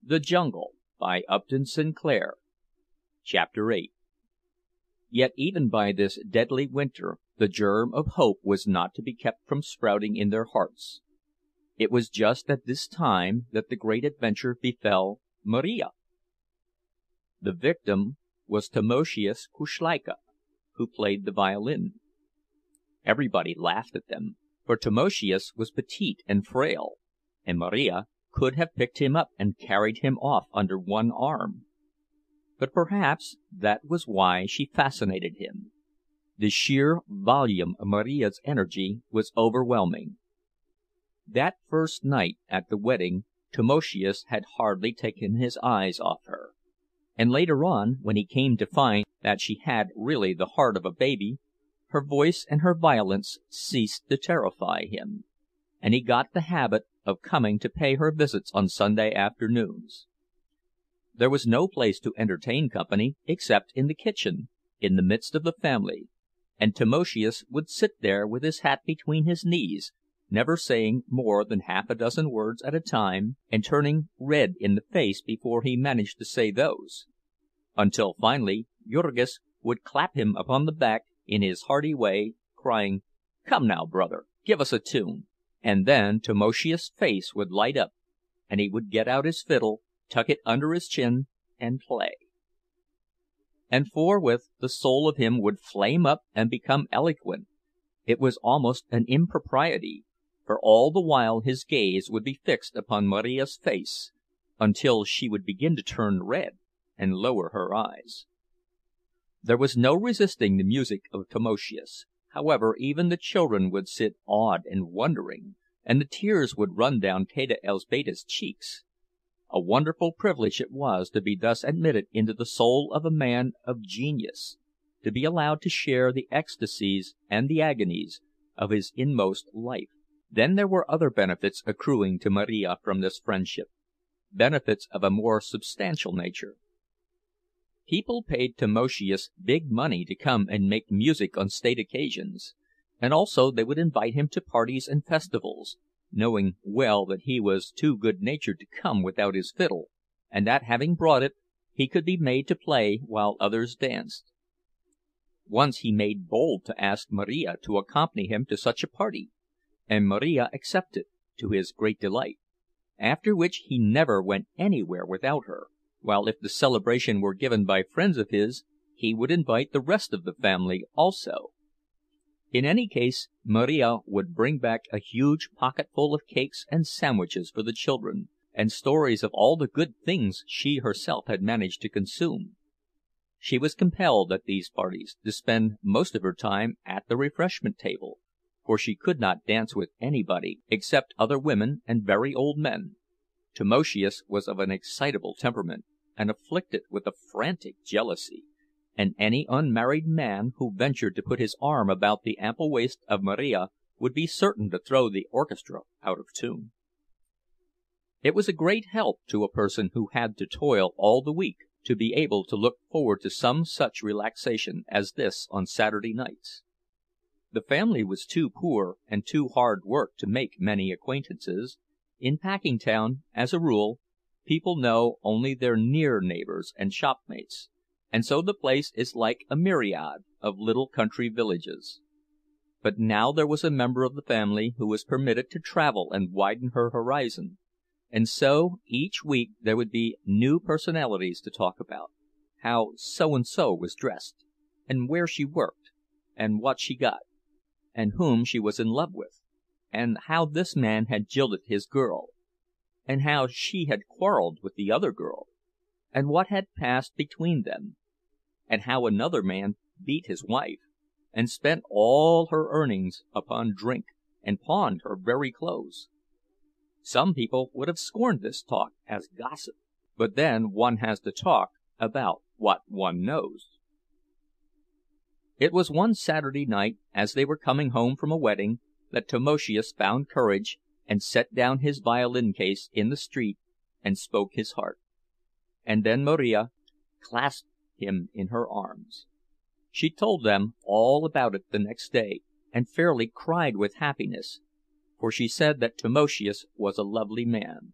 THE JUNGLE by Upton Sinclair. Chapter 8. Yet even by this deadly winter the germ of hope was not to be kept from sprouting in their hearts. It was just at this time that the great adventure befell Marija. The victim was Tamoszius Kuszleika, who played the violin. Everybody laughed at them, for Tamoszius was petite and frail, and Marija could have picked him up and carried him off under one arm. But perhaps that was why she fascinated him. The sheer volume of Marija's energy was overwhelming. That first night at the wedding Tamoszius had hardly taken his eyes off her, and later on, when he came to find that she had really the heart of a baby, her voice and her violence ceased to terrify him, and he got the habit of coming to pay her visits on Sunday afternoons. There was no place to entertain company except in the kitchen, in the midst of the family, and Tamoszius would sit there with his hat between his knees, never saying more than half a dozen words at a time, and turning red in the face before he managed to say those, until finally Jurgis would clap him upon the back in his hearty way, crying, "Come now, brother, give us a tune." And then Tamoszius' face would light up, and he would get out his fiddle, tuck it under his chin, and play. And forthwith the soul of him would flame up and become eloquent. It was almost an impropriety, for all the while his gaze would be fixed upon Marija's face, until she would begin to turn red and lower her eyes. There was no resisting the music of Tamoszius. However, even the children would sit awed and wondering, and the tears would run down Teta Elzbieta's cheeks. A wonderful privilege it was to be thus admitted into the soul of a man of genius, to be allowed to share the ecstasies and the agonies of his inmost life. Then there were other benefits accruing to Marija from this friendship, benefits of a more substantial nature. People paid Tamoszius big money to come and make music on state occasions, and also they would invite him to parties and festivals, knowing well that he was too good-natured to come without his fiddle, and that having brought it, he could be made to play while others danced. Once he made bold to ask Marija to accompany him to such a party, and Marija accepted, to his great delight, after which he never went anywhere without her, while if the celebration were given by friends of his, he would invite the rest of the family also. In any case, Marija would bring back a huge pocketful of cakes and sandwiches for the children, and stories of all the good things she herself had managed to consume. She was compelled at these parties to spend most of her time at the refreshment table, for she could not dance with anybody except other women and very old men. Tamoszius was of an excitable temperament, and afflicted with a frantic jealousy, and any unmarried man who ventured to put his arm about the ample waist of Marija would be certain to throw the orchestra out of tune. It was a great help to a person who had to toil all the week to be able to look forward to some such relaxation as this on Saturday nights. The family was too poor and too hard worked to make many acquaintances. In Packingtown, as a rule, people know only their near neighbors and shopmates, and so the place is like a myriad of little country villages. But now there was a member of the family who was permitted to travel and widen her horizon, and so each week there would be new personalities to talk about, how so-and-so was dressed, and where she worked, and what she got, and whom she was in love with, and how this man had jilted his girl, and how she had quarreled with the other girl, and what had passed between them, and how another man beat his wife, and spent all her earnings upon drink, and pawned her very clothes. Some people would have scorned this talk as gossip, but then one has to talk about what one knows. It was one Saturday night, as they were coming home from a wedding, that Tamoszius found courage and set down his violin case in the street and spoke his heart. And then Marija clasped him in her arms. She told them all about it the next day, and fairly cried with happiness, for she said that Tamoszius was a lovely man.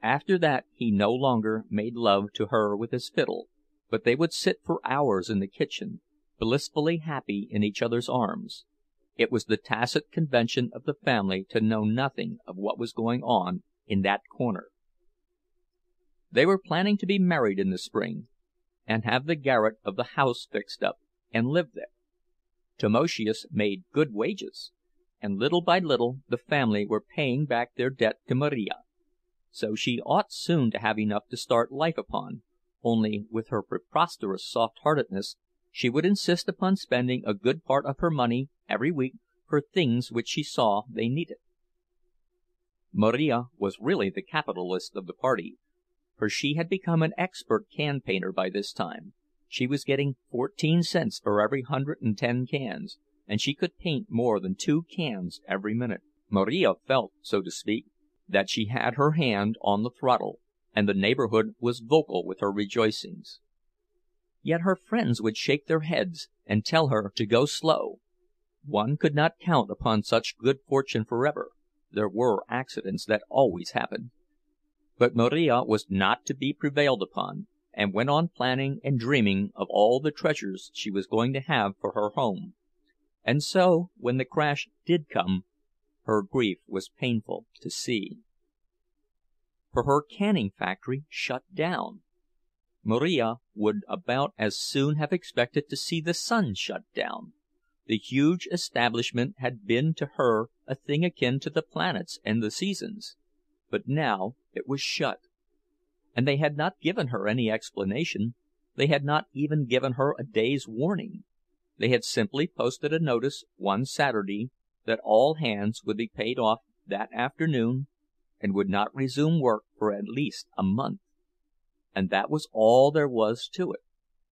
After that he no longer made love to her with his fiddle, but they would sit for hours in the kitchen, blissfully happy in each other's arms. It was the tacit convention of the family to know nothing of what was going on in that corner. They were planning to be married in the spring, and have the garret of the house fixed up, and live there. Tamoszius made good wages, and little by little the family were paying back their debt to Marija. So she ought soon to have enough to start life upon, only with her preposterous soft-heartedness she would insist upon spending a good part of her money every week for things which she saw they needed. Marija was really the capitalist of the party, for she had become an expert can painter by this time. She was getting 14 cents for every 110 cans, and she could paint more than 2 cans every minute. Marija felt, so to speak, that she had her hand on the throttle, and the neighborhood was vocal with her rejoicings. Yet her friends would shake their heads and tell her to go slow. One could not count upon such good fortune forever. There were accidents that always happened. But Marija was not to be prevailed upon, and went on planning and dreaming of all the treasures she was going to have for her home. And so, when the crash did come, her grief was painful to see. For her canning factory shut down. Marija would about as soon have expected to see the sun shut down. The huge establishment had been to her a thing akin to the planets and the seasons, but now it was shut. And they had not given her any explanation. They had not even given her a day's warning. They had simply posted a notice one Saturday that all hands would be paid off that afternoon and would not resume work for at least a month. And that was all there was to it.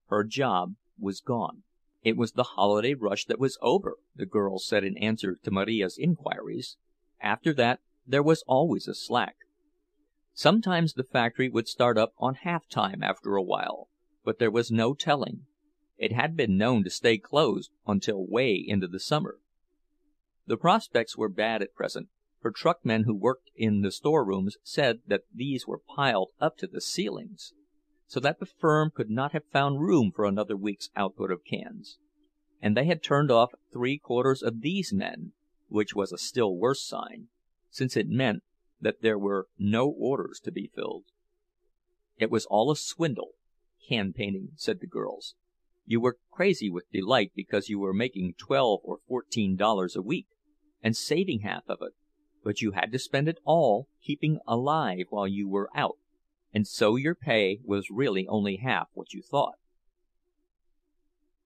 Her job was gone. It was the holiday rush that was over, the girls said in answer to Marija's inquiries. After that there was always a slack. Sometimes the factory would start up on half-time after a while, but there was no telling. It had been known to stay closed until way into the summer. The prospects were bad at present, for truckmen who worked in the storerooms said that these were piled up to the ceilings, so that the firm could not have found room for another week's output of cans. And they had turned off 3/4 of these men, which was a still worse sign, since it meant that there were no orders to be filled. It was all a swindle, can painting, said the girls. You were crazy with delight because you were making $12 or $14 a week, and saving half of it, but you had to spend it all keeping alive while you were out, and so your pay was really only half what you thought.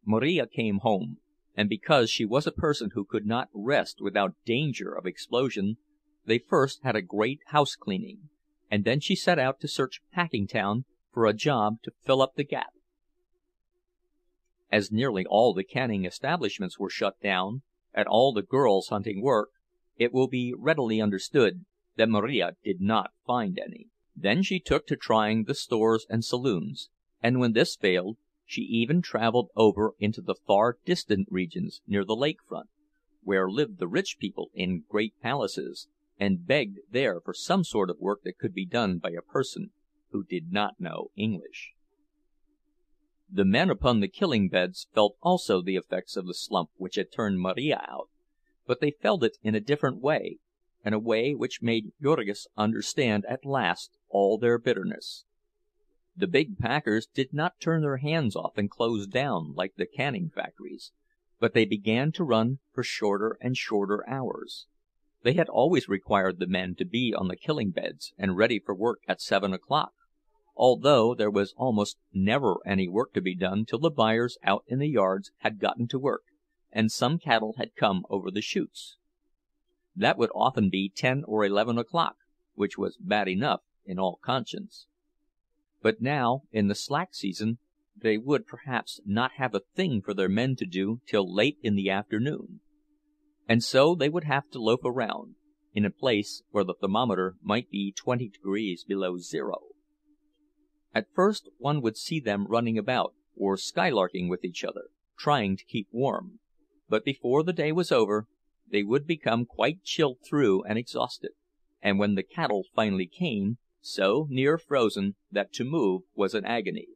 Marija came home, and because she was a person who could not rest without danger of explosion, they first had a great house cleaning, and then she set out to search Packingtown for a job to fill up the gap. As nearly all the canning establishments were shut down, and all the girls hunting work, it will be readily understood that Marija did not find any. Then she took to trying the stores and saloons, and when this failed, she even traveled over into the far distant regions near the lakefront, where lived the rich people in great palaces, and begged there for some sort of work that could be done by a person who did not know English. The men upon the killing beds felt also the effects of the slump which had turned Marija out, but they felt it in a different way, and a way which made Jurgis understand at last all their bitterness. The big packers did not turn their hands off and close down like the canning factories, but they began to run for shorter and shorter hours. They had always required the men to be on the killing beds and ready for work at 7 o'clock, although there was almost never any work to be done till the buyers out in the yards had gotten to work, and some cattle had come over the chutes. That would often be 10 or 11 o'clock, which was bad enough in all conscience. But now, in the slack season, they would perhaps not have a thing for their men to do till late in the afternoon, and so they would have to loaf around, in a place where the thermometer might be 20 degrees below zero. At first one would see them running about, or skylarking with each other, trying to keep warm, but before the day was over, they would become quite chilled through and exhausted, and when the cattle finally came, so near frozen that to move was an agony.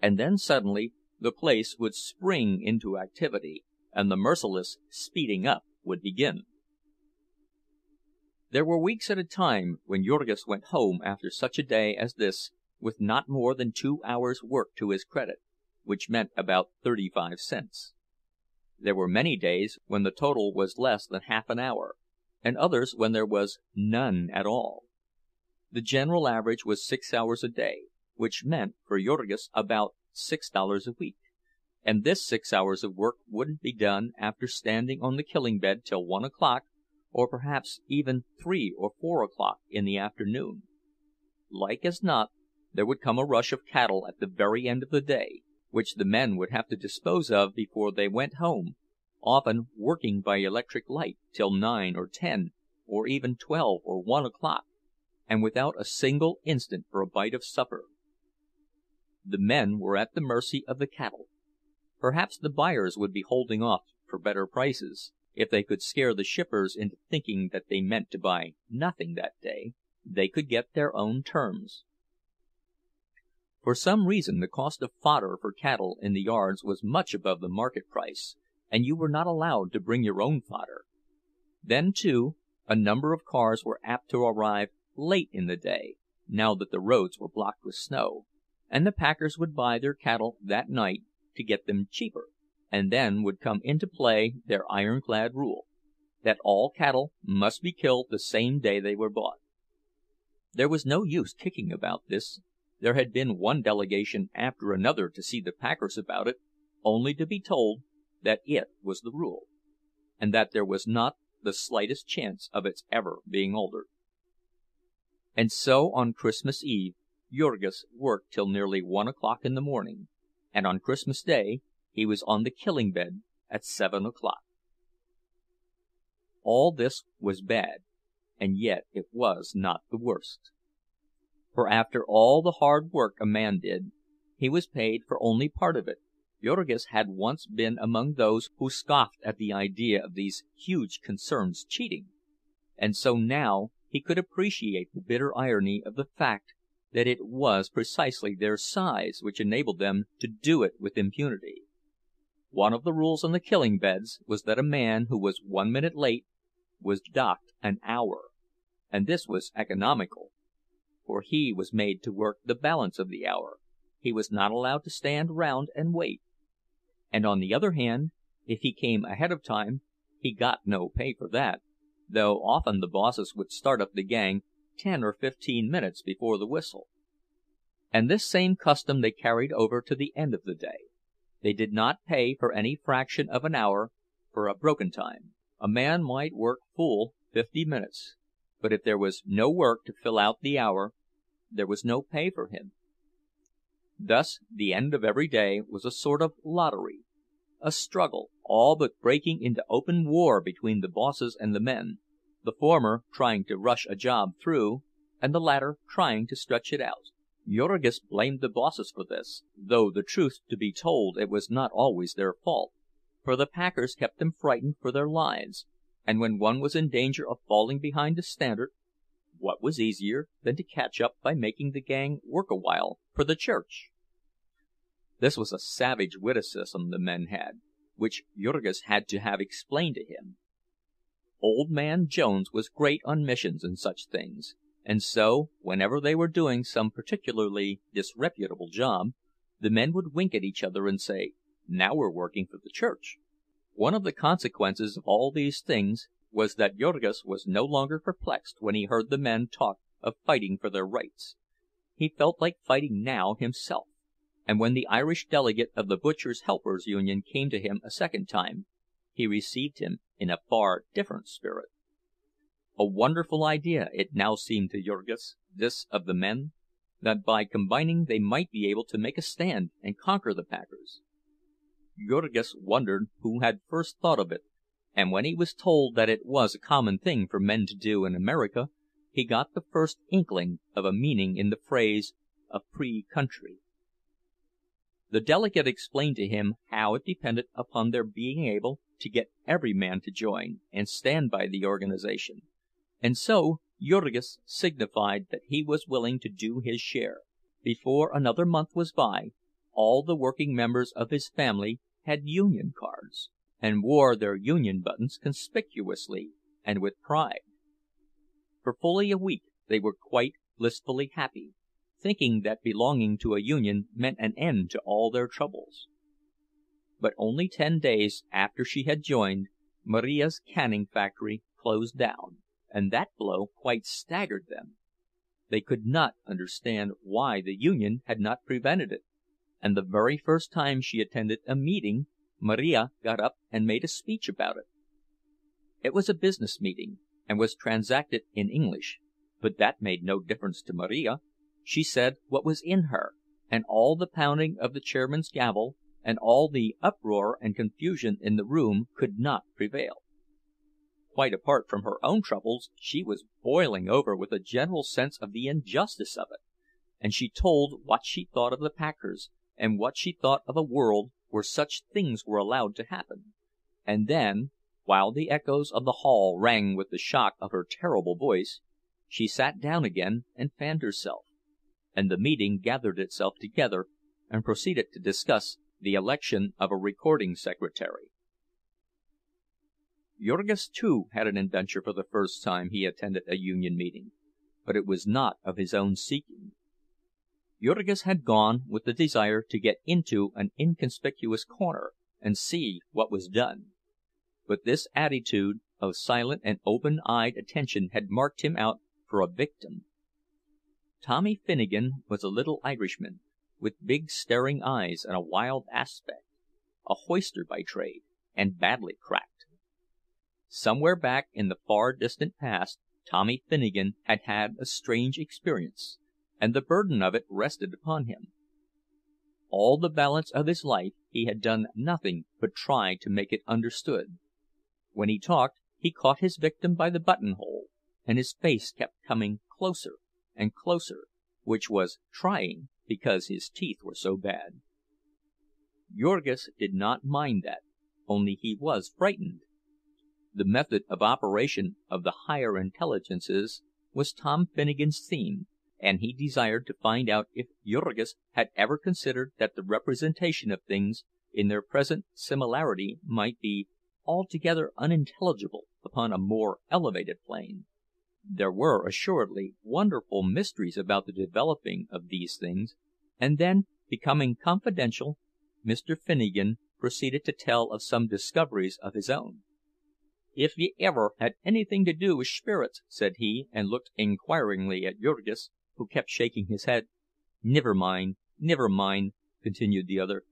And then suddenly the place would spring into activity, and the merciless speeding up would begin. There were weeks at a time when Jurgis went home after such a day as this with not more than 2 hours' work to his credit, which meant about 35 cents. There were many days when the total was less than half an hour, and others when there was none at all. The general average was 6 hours a day, which meant for Jurgis about $6 a week, and this 6 hours of work wouldn't be done after standing on the killing bed till 1 o'clock, or perhaps even 3 or 4 o'clock in the afternoon. Like as not, there would come a rush of cattle at the very end of the day, which the men would have to dispose of before they went home, often working by electric light till 9 or 10, or even 12 or 1 o'clock, and without a single instant for a bite of supper. The men were at the mercy of the cattle. Perhaps the buyers would be holding off for better prices. If they could scare the shippers into thinking that they meant to buy nothing that day, they could get their own terms. For some reason the cost of fodder for cattle in the yards was much above the market price, and you were not allowed to bring your own fodder. Then, too, a number of cars were apt to arrive late in the day, now that the roads were blocked with snow, and the packers would buy their cattle that night to get them cheaper, and then would come into play their ironclad rule, that all cattle must be killed the same day they were bought. There was no use kicking about this. There had been one delegation after another to see the packers about it, only to be told that it was the rule, and that there was not the slightest chance of its ever being altered. And so on Christmas Eve Jurgis worked till nearly 1 o'clock in the morning, and on Christmas Day he was on the killing bed at 7 o'clock. All this was bad, and yet it was not the worst. For after all the hard work a man did, he was paid for only part of it. Jurgis had once been among those who scoffed at the idea of these huge concerns cheating, and so now he could appreciate the bitter irony of the fact that it was precisely their size which enabled them to do it with impunity. One of the rules on the killing beds was that a man who was 1 minute late was docked an hour, and this was economical, for he was made to work the balance of the hour. He was not allowed to stand round and wait. And on the other hand, if he came ahead of time, he got no pay for that, though often the bosses would start up the gang 10 or 15 minutes before the whistle. And this same custom they carried over to the end of the day. They did not pay for any fraction of an hour for a broken time. A man might work full 50 minutes, but if there was no work to fill out the hour, there was no pay for him. Thus the end of every day was a sort of lottery, a struggle, all but breaking into open war between the bosses and the men, the former trying to rush a job through, and the latter trying to stretch it out. Jurgis blamed the bosses for this, though the truth to be told it was not always their fault, for the packers kept them frightened for their lives, and when one was in danger of falling behind the standard, what was easier than to catch up by making the gang work a while for the church? This was a savage witticism the men had, which Jurgis had to have explained to him. Old man Jones was great on missions and such things, and so, whenever they were doing some particularly disreputable job, the men would wink at each other and say, "Now we're working for the church." One of the consequences of all these things was that Jurgis was no longer perplexed when he heard the men talk of fighting for their rights. He felt like fighting now himself, and when the Irish delegate of the Butchers' Helpers Union came to him a second time, he received him in a far different spirit. A wonderful idea it now seemed to Jurgis, this of the men, that by combining they might be able to make a stand and conquer the packers. Jurgis wondered who had first thought of it, and when he was told that it was a common thing for men to do in America, he got the first inkling of a meaning in the phrase, "a free country." The delegate explained to him how it depended upon their being able to get every man to join and stand by the organization, and so Jurgis signified that he was willing to do his share. Before another month was by, all the working members of his family had union cards, and wore their union buttons conspicuously and with pride. For fully a week they were quite blissfully happy, thinking that belonging to a union meant an end to all their troubles. But only 10 days after she had joined, Marija's canning factory closed down, and that blow quite staggered them. They could not understand why the union had not prevented it, and the very first time she attended a meeting, Marija got up and made a speech about it. It was a business meeting, and was transacted in English, but that made no difference to Marija. She said what was in her, and all the pounding of the chairman's gavel and all the uproar and confusion in the room could not prevail. Quite apart from her own troubles, she was boiling over with a general sense of the injustice of it, and she told what she thought of the packers, and what she thought of a world where such things were allowed to happen. And then, while the echoes of the hall rang with the shock of her terrible voice, she sat down again and fanned herself, and the meeting gathered itself together and proceeded to discuss the election of a recording secretary. Jurgis, too, had an adventure for the first time he attended a union meeting, but it was not of his own seeking. Jurgis had gone with the desire to get into an inconspicuous corner and see what was done. But this attitude of silent and open-eyed attention had marked him out for a victim. Tommy Finnegan was a little Irishman, with big staring eyes and a wild aspect, a hoister by trade, and badly cracked. Somewhere back in the far distant past, Tommy Finnegan had had a strange experience, and the burden of it rested upon him. All the balance of his life he had done nothing but try to make it understood. When he talked, he caught his victim by the buttonhole, and his face kept coming closer and closer, which was trying because his teeth were so bad. Jurgis did not mind that, only he was frightened. The method of operation of the higher intelligences was Tom Finnegan's theme, and he desired to find out if Jurgis had ever considered that the representation of things in their present similarity might be altogether unintelligible upon a more elevated plane. There were assuredly wonderful mysteries about the developing of these things, and then, becoming confidential, Mr. Finnegan proceeded to tell of some discoveries of his own. "If ye ever had anything to do with spirits," said he, and looked inquiringly at Jurgis, who kept shaking his head. Niver mind," continued the other.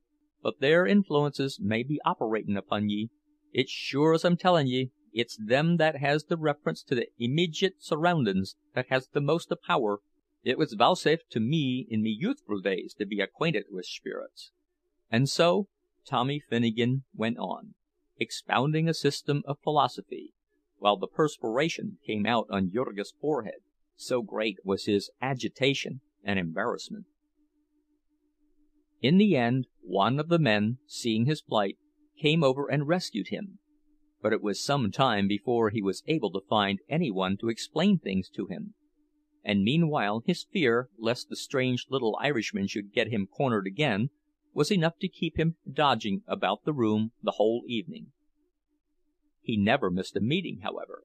"But their influences may be operatin' upon ye. It's sure as I'm tellin' ye, it's them that has the reference to the immejit surroundin's that has the most o' power. It was vouchsafed to me in me youthful days to be acquainted with spirits." And so Tommy Finnegan went on, expounding a system of philosophy, while the perspiration came out on Jurgis' forehead, so great was his agitation and embarrassment. In the end, one of the men, seeing his plight, came over and rescued him, but it was some time before he was able to find anyone to explain things to him, and meanwhile his fear lest the strange little Irishman should get him cornered again was enough to keep him dodging about the room the whole evening. He never missed a meeting, however.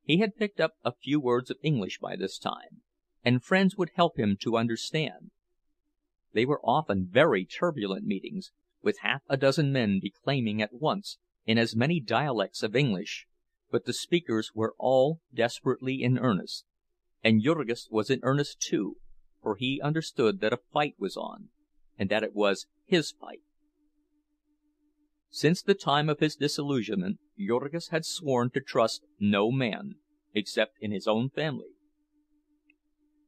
He had picked up a few words of English by this time, and friends would help him to understand. They were often very turbulent meetings, with half a dozen men declaiming at once in as many dialects of English, but the speakers were all desperately in earnest, and Jurgis was in earnest too, for he understood that a fight was on, and that it was his fight. Since the time of his disillusionment, Jurgis had sworn to trust no man, except in his own family.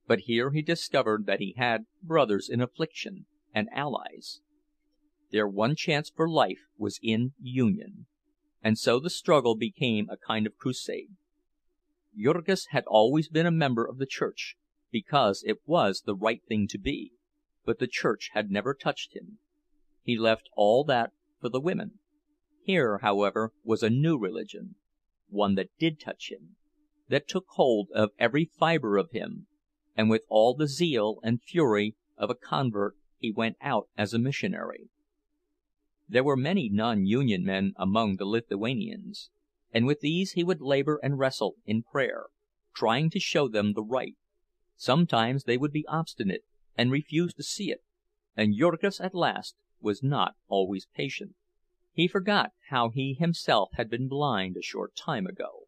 But here he discovered that he had brothers in affliction, and allies. Their one chance for life was in union, and so the struggle became a kind of crusade. Jurgis had always been a member of the church, because it was the right thing to be, but the church had never touched him. He left all that for the women. Here, however, was a new religion, one that did touch him. that took hold of every fibre of him, and with all the zeal and fury of a convert he went out as a missionary. There were many non union men among the Lithuanians, and with these he would labor and wrestle in prayer, trying to show them the right. Sometimes they would be obstinate and refuse to see it, and Jurgis at last was not always patient. He forgot how he himself had been blind a short time ago,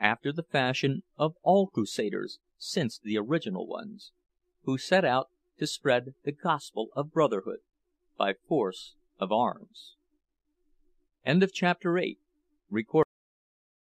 after the fashion of all crusaders since the original ones, who set out to spread the gospel of brotherhood by force of arms. Chapter 8.